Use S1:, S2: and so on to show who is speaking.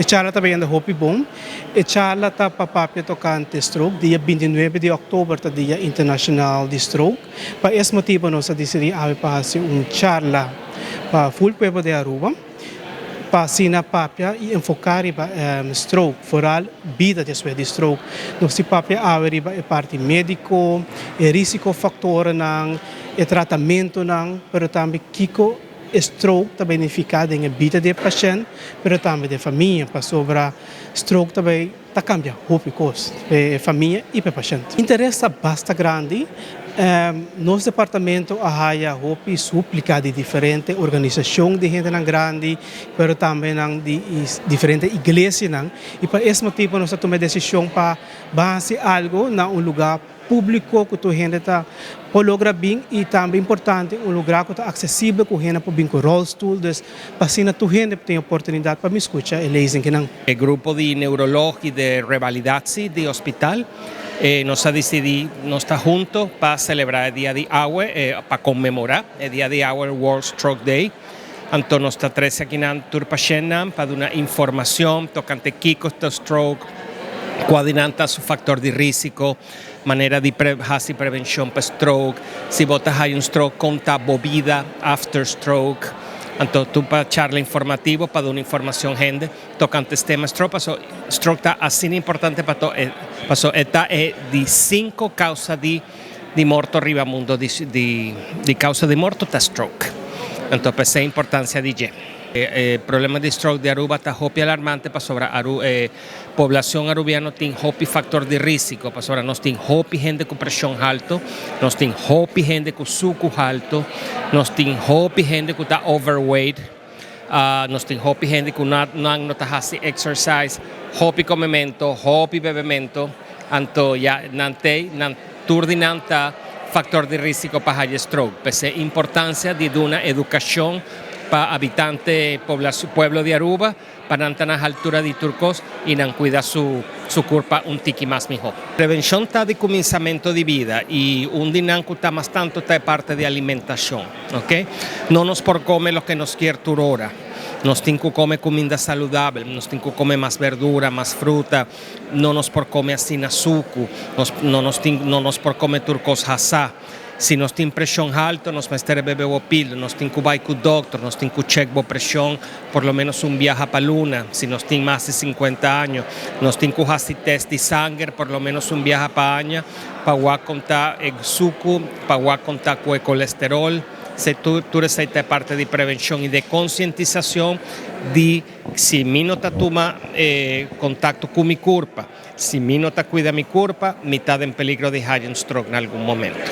S1: E charla também ainda Hopi Bom. E charla tá papapia tocante stroke, dia 29 de outubro, tá dia internacional de stroke. Para esse motivo, nós decidimos fazer charla para full pueblo de Aruba, para sina papia e enfocar em stroke, foral vida depois de stroke. Nós se papia averiba a parte médico, e risco factor nang, e tratamento nang, pero também kiko stroke também beneficiado em vida do paciente, pero também da família, para sobre stroke também tá cambia hope cost, família e para paciente. Interessa bastante grande. Nosso departamento a hope suplica de diferentes organizações de gente grande, pero também de diferentes igrejas, e para esse motivo nós tomamos a decisão para fazer algo em lugar público que tu gente está logra bem e também importante lugar que está acessível que gente pode vir com rollstool, dus para assim tu gente tem oportunidade para me escutar e lezen que não.
S2: O grupo de neurologia de revalidação de hospital nos ha decidido, nos está juntos para celebrar el Día de Agua, para conmemorar el Día de Agua, el World Stroke Day. Entonces nos está 13 aquí en Turpachena para dar una información tocante Kiko stroke, coordinante su factor de riesgo, manera de hacer prevención para stroke, si botas hay un stroke, conta bobida after stroke. Entonces tú para charla informativo, para dar una información gente tocante este tema stroke, stroke está así importante para todo, esta es de 5 causas de muerto arriba mundo, de causa de muerto está stroke. Entonces esa es la importancia de ello. El problema de stroke de Aruba está hopi alarmante para sobre población arubiana tiene hopi factor de riesgo para sobre nos tiene hopi gente con presión alto, nos tiene hopi gente con suco alto, nos tiene hopi gente que está overweight, nos tiene hopi gente que no está haciendo exercise, hopi comemento, hopi bebemento, anto ya nante turdinanta factor de riesgo para el stroke. Pese importancia de una educación para habitantes pueblo de Aruba, para estar a la altura de Turcos y cuidar su cuerpo un tiki más mejor. Prevención está de comenzamiento de vida y un dinanco está más tanto está de parte de alimentación, ¿ok? No nos por comer lo que nos quiere turora. Nos tiene que comer comida saludable, nos tiene que comer más verdura, más fruta, no nos por comer sin azúcar, no nos por comer turcos hasá. Si nos tiene presión alta, nos mestere bebe pil, nos tiene que ir con doctor, nos tiene que check presión, por lo menos un viaje para luna. Si nos tiene más de 50 años, nos tiene que hacer test de sangre, por lo menos un viaje para año, para contar el azúcar, para contar el colesterol. Se tú eres parte de prevención y de concientización de si mi no toma contacto con mi cuerpo, si mi no cuida mi cuerpo, me está en peligro de hacer un stroke en algún momento.